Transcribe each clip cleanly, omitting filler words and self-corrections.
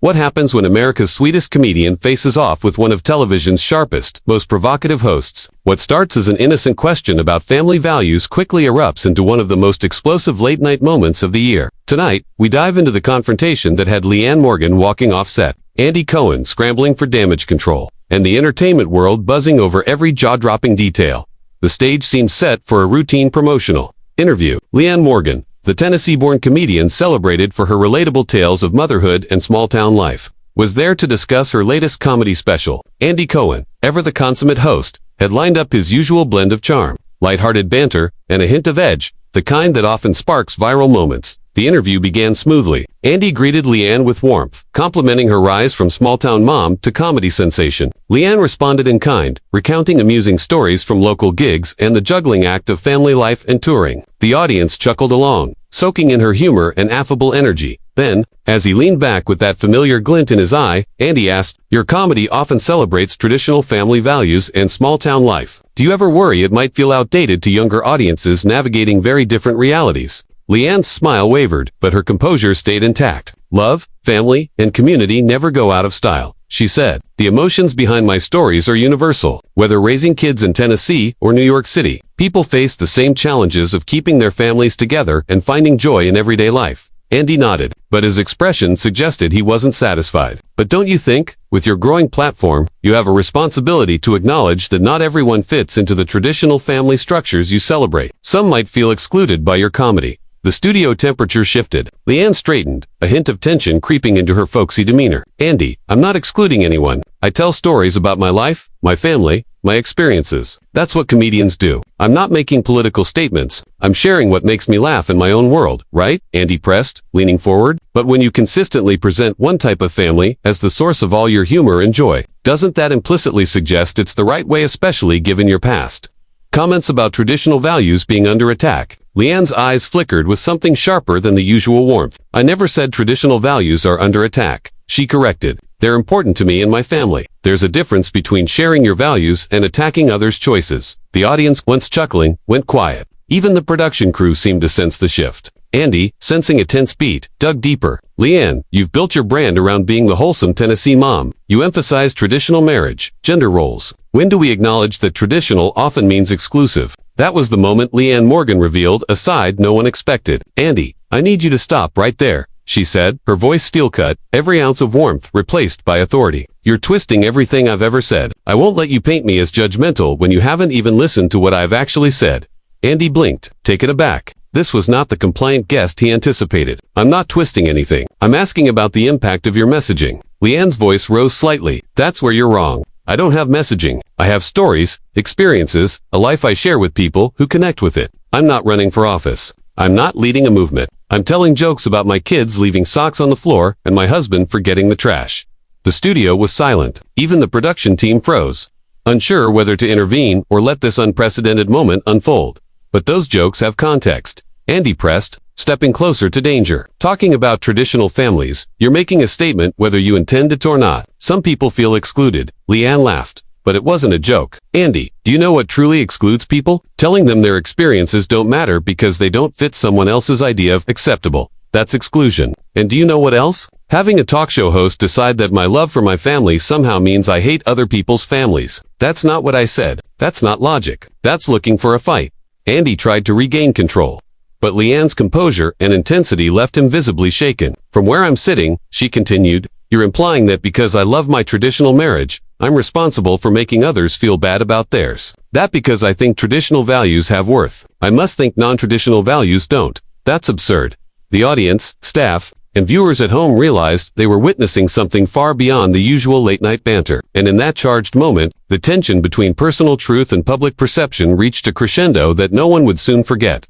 What happens when America's sweetest comedian faces off with one of television's sharpest, most provocative hosts? What starts as an innocent question about family values quickly erupts into one of the most explosive late-night moments of the year. Tonight, we dive into the confrontation that had Leanne Morgan walking off set, Andy Cohen scrambling for damage control, and the entertainment world buzzing over every jaw-dropping detail. The stage seems set for a routine promotional interview. Leanne Morgan, the Tennessee-born comedian celebrated for her relatable tales of motherhood and small-town life, was there to discuss her latest comedy special. Andy Cohen, ever the consummate host, had lined up his usual blend of charm, lighthearted banter, and a hint of edge, the kind that often sparks viral moments. The interview began smoothly. Andy greeted Leanne with warmth, complimenting her rise from small-town mom to comedy sensation. Leanne responded in kind, recounting amusing stories from local gigs and the juggling act of family life and touring. The audience chuckled along, soaking in her humor and affable energy. Then, as he leaned back with that familiar glint in his eye, Andy asked, "Your comedy often celebrates traditional family values and small-town life. Do you ever worry it might feel outdated to younger audiences navigating very different realities?" Leanne's smile wavered, but her composure stayed intact. "Love, family, and community never go out of style," she said. "The emotions behind my stories are universal. Whether raising kids in Tennessee or New York City, people face the same challenges of keeping their families together and finding joy in everyday life." Andy nodded, but his expression suggested he wasn't satisfied. "But don't you think, with your growing platform, you have a responsibility to acknowledge that not everyone fits into the traditional family structures you celebrate? Some might feel excluded by your comedy." The studio temperature shifted. Leanne straightened, a hint of tension creeping into her folksy demeanor. "Andy, I'm not excluding anyone. I tell stories about my life, my family, my experiences. That's what comedians do. I'm not making political statements. I'm sharing what makes me laugh in my own world, right?" Andy pressed, leaning forward. "But when you consistently present one type of family as the source of all your humor and joy, doesn't that implicitly suggest it's the right way, especially given your past comments about traditional values being under attack?" Leanne's eyes flickered with something sharper than the usual warmth. "I never said traditional values are under attack," she corrected. "They're important to me and my family. There's a difference between sharing your values and attacking others' choices." The audience, once chuckling, went quiet. Even the production crew seemed to sense the shift. Andy, sensing a tense beat, dug deeper. "Leanne, you've built your brand around being the wholesome Tennessee mom. You emphasize traditional marriage, gender roles. When do we acknowledge that traditional often means exclusive?" That was the moment Leanne Morgan revealed a side no one expected. "Andy, I need you to stop right there," she said, her voice steel-cut, every ounce of warmth replaced by authority. "You're twisting everything I've ever said. I won't let you paint me as judgmental when you haven't even listened to what I've actually said." Andy blinked, taken aback. This was not the compliant guest he anticipated. "I'm not twisting anything. I'm asking about the impact of your messaging." Leanne's voice rose slightly. "That's where you're wrong. I don't have messaging. I have stories, experiences, a life I share with people who connect with it. I'm not running for office. I'm not leading a movement. I'm telling jokes about my kids leaving socks on the floor and my husband forgetting the trash." The studio was silent. Even the production team froze, unsure whether to intervene or let this unprecedented moment unfold. "But those jokes have context," Andy pressed, stepping closer to danger. "Talking about traditional families, you're making a statement whether you intend it or not. Some people feel excluded." Leanne laughed. "But it wasn't a joke." "Andy, do you know what truly excludes people? Telling them their experiences don't matter because they don't fit someone else's idea of acceptable. That's exclusion. And do you know what else? Having a talk show host decide that my love for my family somehow means I hate other people's families. That's not what I said. That's not logic. That's looking for a fight." Andy tried to regain control, but Leanne's composure and intensity left him visibly shaken. "From where I'm sitting," she continued, "you're implying that because I love my traditional marriage, I'm responsible for making others feel bad about theirs. That because I think traditional values have worth, I must think non-traditional values don't. That's absurd." The audience, staff, and viewers at home realized they were witnessing something far beyond the usual late-night banter. And in that charged moment, the tension between personal truth and public perception reached a crescendo that no one would soon forget.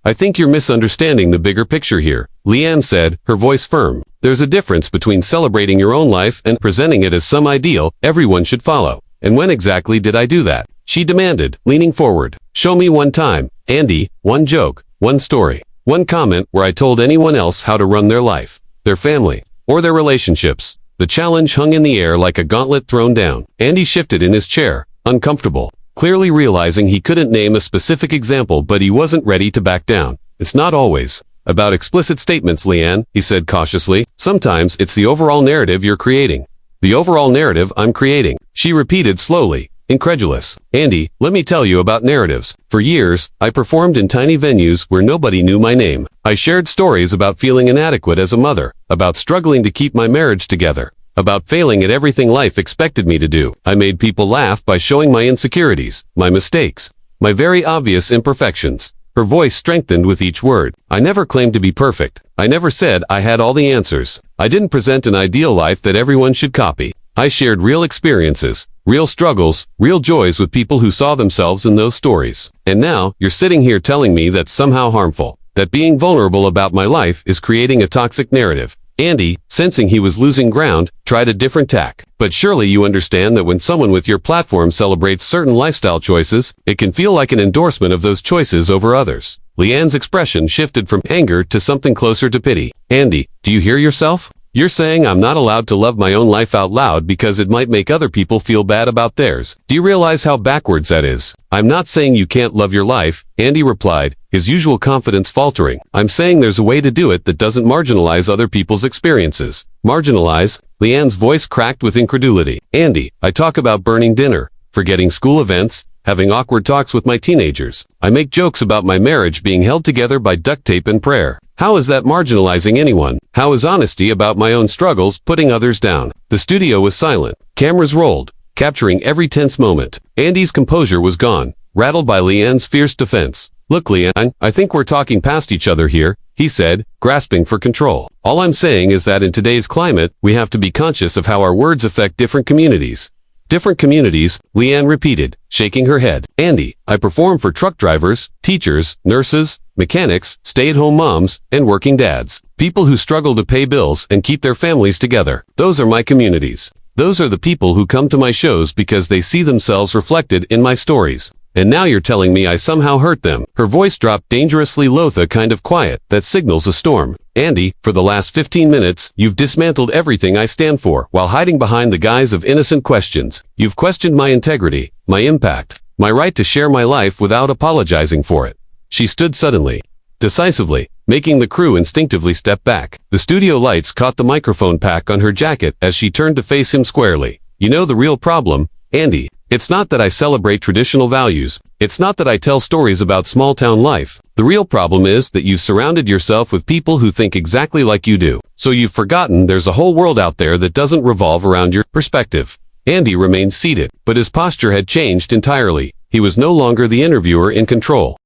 "I think you're misunderstanding the bigger picture here," Leanne said, her voice firm. "There's a difference between celebrating your own life and presenting it as some ideal everyone should follow. And when exactly did I do that?" she demanded, leaning forward. "Show me one time, Andy, one joke, one story, one comment where I told anyone else how to run their life, their family, or their relationships." The challenge hung in the air like a gauntlet thrown down. Andy shifted in his chair, uncomfortable, clearly realizing he couldn't name a specific example, but he wasn't ready to back down. "It's not always," About explicit statements, Leanne, he said cautiously. Sometimes it's the overall narrative you're creating. The overall narrative I'm creating, she repeated slowly, incredulous. Andy, let me tell you about narratives. For years, I performed in tiny venues where nobody knew my name. I shared stories about feeling inadequate as a mother, about struggling to keep my marriage together, about failing at everything life expected me to do. I made people laugh by showing my insecurities, my mistakes, my very obvious imperfections. Her voice strengthened with each word. I never claimed to be perfect. I never said I had all the answers. I didn't present an ideal life that everyone should copy. I shared real experiences, real struggles, real joys with people who saw themselves in those stories. And now, you're sitting here telling me that's somehow harmful, that being vulnerable about my life is creating a toxic narrative. Andy, sensing he was losing ground, tried a different tack. But surely you understand that when someone with your platform celebrates certain lifestyle choices, it can feel like an endorsement of those choices over others. Leanne's expression shifted from anger to something closer to pity. Andy, do you hear yourself? You're saying I'm not allowed to love my own life out loud because it might make other people feel bad about theirs. Do you realize how backwards that is? I'm not saying you can't love your life, Andy replied, his usual confidence faltering. I'm saying there's a way to do it that doesn't marginalize other people's experiences. Marginalize? Leanne's voice cracked with incredulity. Andy, I talk about burning dinner, forgetting school events, having awkward talks with my teenagers. I make jokes about my marriage being held together by duct tape and prayer. How is that marginalizing anyone? How is honesty about my own struggles putting others down? The studio was silent. Cameras rolled, capturing every tense moment. Andy's composure was gone, rattled by Leanne's fierce defense. Look, Leanne, I think we're talking past each other here, he said, grasping for control. All I'm saying is that in today's climate, we have to be conscious of how our words affect different communities. Different communities, Leanne repeated, shaking her head. Andy, I perform for truck drivers, teachers, nurses, mechanics, stay-at-home moms, and working dads. People who struggle to pay bills and keep their families together. Those are my communities. Those are the people who come to my shows because they see themselves reflected in my stories. And now you're telling me I somehow hurt them. Her voice dropped dangerously low, the kind of quiet that signals a storm. Andy, for the last 15 minutes, you've dismantled everything I stand for while hiding behind the guise of innocent questions. You've questioned my integrity, my impact, my right to share my life without apologizing for it. She stood suddenly, decisively, making the crew instinctively step back. The studio lights caught the microphone pack on her jacket as she turned to face him squarely. You know the real problem, Andy. It's not that I celebrate traditional values. It's not that I tell stories about small-town life. The real problem is that you've surrounded yourself with people who think exactly like you do. So you've forgotten there's a whole world out there that doesn't revolve around your perspective. Andy remained seated, but his posture had changed entirely. He was no longer the interviewer in control.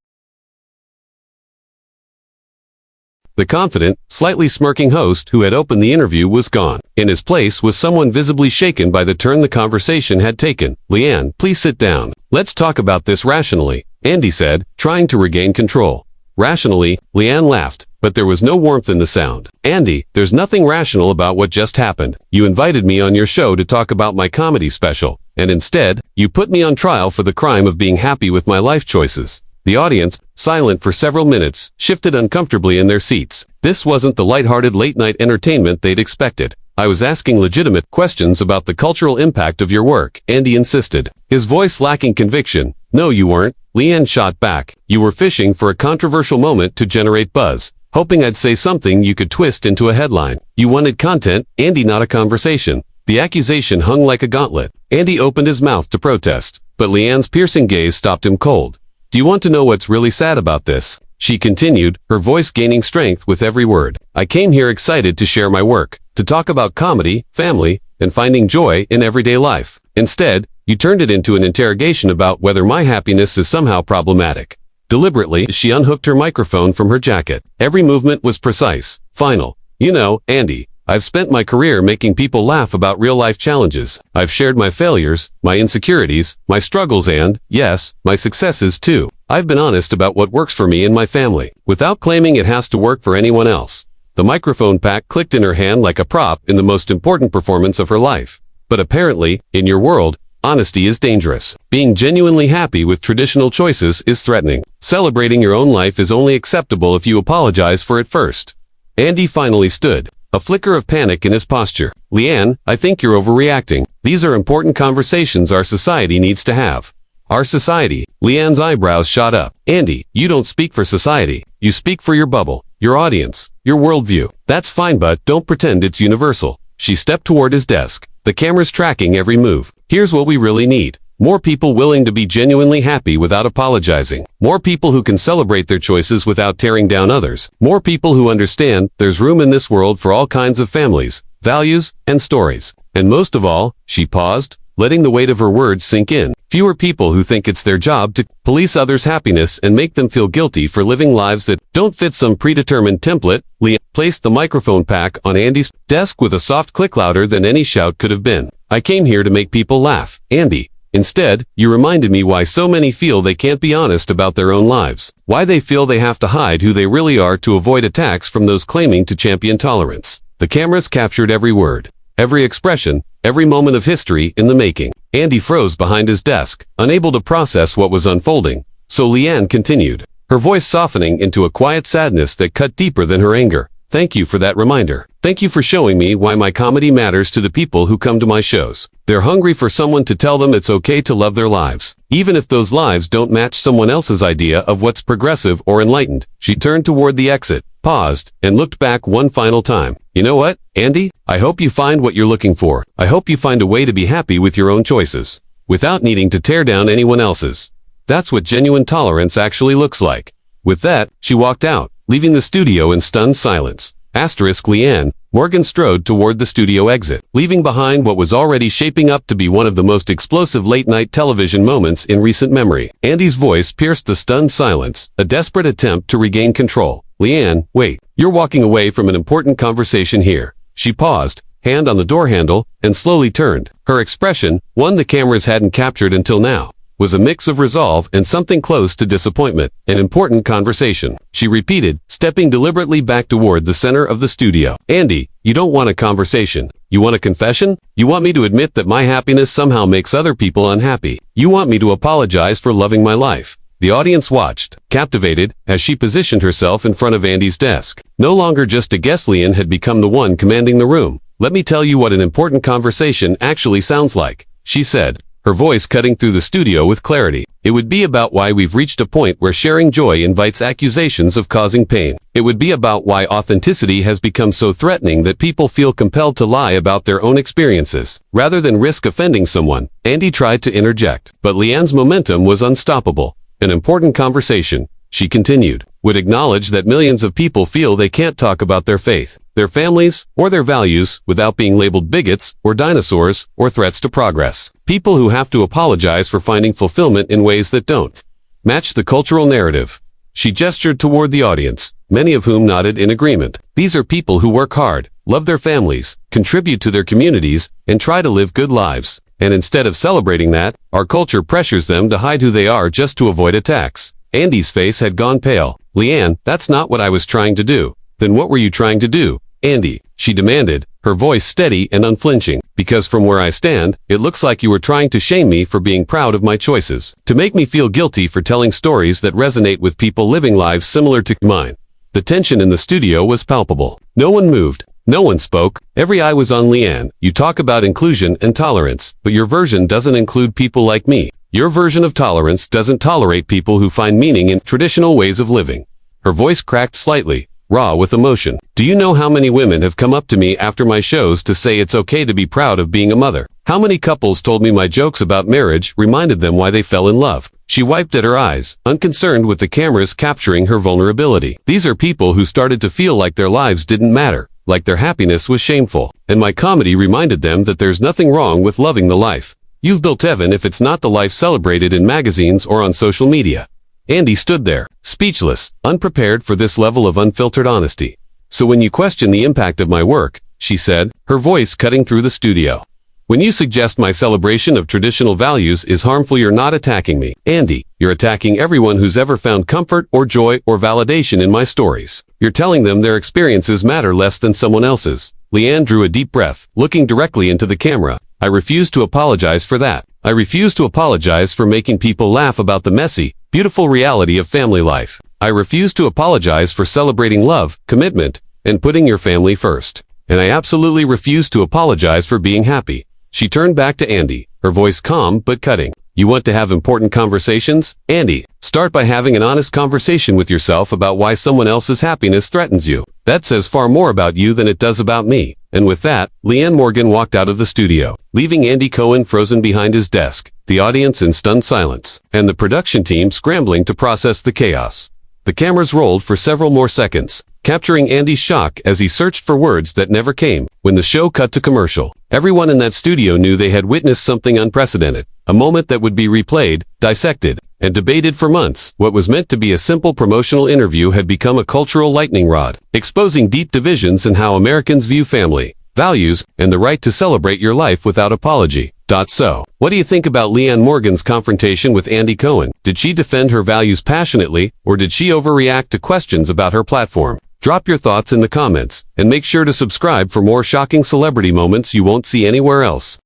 The confident, slightly smirking host who had opened the interview was gone. In his place was someone visibly shaken by the turn the conversation had taken. Leanne, please sit down. Let's talk about this rationally, Andy said, trying to regain control. Rationally, Leanne laughed, but there was no warmth in the sound. Andy, there's nothing rational about what just happened. You invited me on your show to talk about my comedy special, and instead, you put me on trial for the crime of being happy with my life choices. The audience, silent for several minutes, shifted uncomfortably in their seats. This wasn't the lighthearted late-night entertainment they'd expected. I was asking legitimate questions about the cultural impact of your work, Andy insisted, his voice lacking conviction. No, you weren't, Leanne shot back. You were fishing for a controversial moment to generate buzz, hoping I'd say something you could twist into a headline. You wanted content, Andy, not a conversation. The accusation hung like a gauntlet. Andy opened his mouth to protest, but Leanne's piercing gaze stopped him cold. Do you want to know what's really sad about this? She continued, her voice gaining strength with every word. I came here excited to share my work, to talk about comedy, family, and finding joy in everyday life. Instead, you turned it into an interrogation about whether my happiness is somehow problematic. Deliberately, she unhooked her microphone from her jacket. Every movement was precise, final. You know, Andy, I've spent my career making people laugh about real-life challenges. I've shared my failures, my insecurities, my struggles and, yes, my successes too. I've been honest about what works for me and my family, without claiming it has to work for anyone else. The microphone pack clicked in her hand like a prop in the most important performance of her life. But apparently, in your world, honesty is dangerous. Being genuinely happy with traditional choices is threatening. Celebrating your own life is only acceptable if you apologize for it first. Andy finally stood, a flicker of panic in his posture. Leanne, I think you're overreacting. These are important conversations our society needs to have. Our society. Leanne's eyebrows shot up. Andy, you don't speak for society. You speak for your bubble. your audience, your worldview. That's fine, but don't pretend it's universal. She stepped toward his desk. The camera's tracking every move. Here's what we really need. More people willing to be genuinely happy without apologizing. More people who can celebrate their choices without tearing down others. More people who understand there's room in this world for all kinds of families, values, and stories. And most of all, she paused, letting the weight of her words sink in. Fewer people who think it's their job to police others' happiness and make them feel guilty for living lives that don't fit some predetermined template. Leanne placed the microphone pack on Andy's desk with a soft click louder than any shout could have been. I came here to make people laugh, Andy. Instead, you reminded me why so many feel they can't be honest about their own lives. Why they feel they have to hide who they really are to avoid attacks from those claiming to champion tolerance. The cameras captured every word, every expression, every moment of history in the making. Andy froze behind his desk, unable to process what was unfolding. So Leanne continued, her voice softening into a quiet sadness that cut deeper than her anger. Thank you for that reminder. Thank you for showing me why my comedy matters to the people who come to my shows. They're hungry for someone to tell them it's okay to love their lives, even if those lives don't match someone else's idea of what's progressive or enlightened. She turned toward the exit, paused, and looked back one final time. You know what, Andy? I hope you find what you're looking for. I hope you find a way to be happy with your own choices, without needing to tear down anyone else's. That's what genuine tolerance actually looks like. With that, she walked out, leaving the studio in stunned silence. Leanne, Morgan strode toward the studio exit, leaving behind what was already shaping up to be one of the most explosive late-night television moments in recent memory. Andy's voice pierced the stunned silence, a desperate attempt to regain control. Leanne, wait, you're walking away from an important conversation here. She paused, hand on the door handle, and slowly turned. Her expression, one the cameras hadn't captured until now, was a mix of resolve and something close to disappointment. An important conversation, she repeated, stepping deliberately back toward the center of the studio. Andy, you don't want a conversation. You want a confession? You want me to admit that my happiness somehow makes other people unhappy. You want me to apologize for loving my life. The audience watched, captivated, as she positioned herself in front of Andy's desk. No longer just a guest, Leanne had become the one commanding the room. Let me tell you what an important conversation actually sounds like, she said, her voice cutting through the studio with clarity. It would be about why we've reached a point where sharing joy invites accusations of causing pain. It would be about why authenticity has become so threatening that people feel compelled to lie about their own experiences, rather than risk offending someone. Andy tried to interject, but Leanne's momentum was unstoppable. An important conversation, she continued, would acknowledge that millions of people feel they can't talk about their faith, their families, or their values without being labeled bigots, or dinosaurs, or threats to progress. People who have to apologize for finding fulfillment in ways that don't match the cultural narrative. She gestured toward the audience, many of whom nodded in agreement. These are people who work hard, love their families, contribute to their communities, and try to live good lives. And instead of celebrating that, our culture pressures them to hide who they are just to avoid attacks. Andy's face had gone pale. Leanne, that's not what I was trying to do. Then what were you trying to do, Andy? She demanded, her voice steady and unflinching. Because from where I stand, it looks like you were trying to shame me for being proud of my choices. To make me feel guilty for telling stories that resonate with people living lives similar to mine. The tension in the studio was palpable. No one moved. No one spoke. Every eye was on Leanne. You talk about inclusion and tolerance, but your version doesn't include people like me. Your version of tolerance doesn't tolerate people who find meaning in traditional ways of living. Her voice cracked slightly, raw with emotion. Do you know how many women have come up to me after my shows to say it's okay to be proud of being a mother? How many couples told me my jokes about marriage reminded them why they fell in love? She wiped at her eyes, unconcerned with the cameras capturing her vulnerability. These are people who started to feel like their lives didn't matter, like their happiness was shameful. And my comedy reminded them that there's nothing wrong with loving the life you've built, even if it's not the life celebrated in magazines or on social media. Andy stood there, speechless, unprepared for this level of unfiltered honesty. So when you question the impact of my work, she said, her voice cutting through the studio. When you suggest my celebration of traditional values is harmful, you're not attacking me, Andy. You're attacking everyone who's ever found comfort or joy or validation in my stories. You're telling them their experiences matter less than someone else's. Leanne drew a deep breath, looking directly into the camera. I refuse to apologize for that. I refuse to apologize for making people laugh about the messy, beautiful reality of family life. I refuse to apologize for celebrating love, commitment, and putting your family first. And I absolutely refuse to apologize for being happy. She turned back to Andy, her voice calm but cutting. You want to have important conversations? Andy, start by having an honest conversation with yourself about why someone else's happiness threatens you. That says far more about you than it does about me. And with that, Leanne Morgan walked out of the studio, leaving Andy Cohen frozen behind his desk, the audience in stunned silence, and the production team scrambling to process the chaos. The cameras rolled for several more seconds, capturing Andy's shock as he searched for words that never came. When the show cut to commercial, everyone in that studio knew they had witnessed something unprecedented, a moment that would be replayed, dissected, and debated for months. What was meant to be a simple promotional interview had become a cultural lightning rod, exposing deep divisions in how Americans view family, values, and the right to celebrate your life without apology. So, what do you think about Leanne Morgan's confrontation with Andy Cohen? Did she defend her values passionately, or did she overreact to questions about her platform? Drop your thoughts in the comments, and make sure to subscribe for more shocking celebrity moments you won't see anywhere else.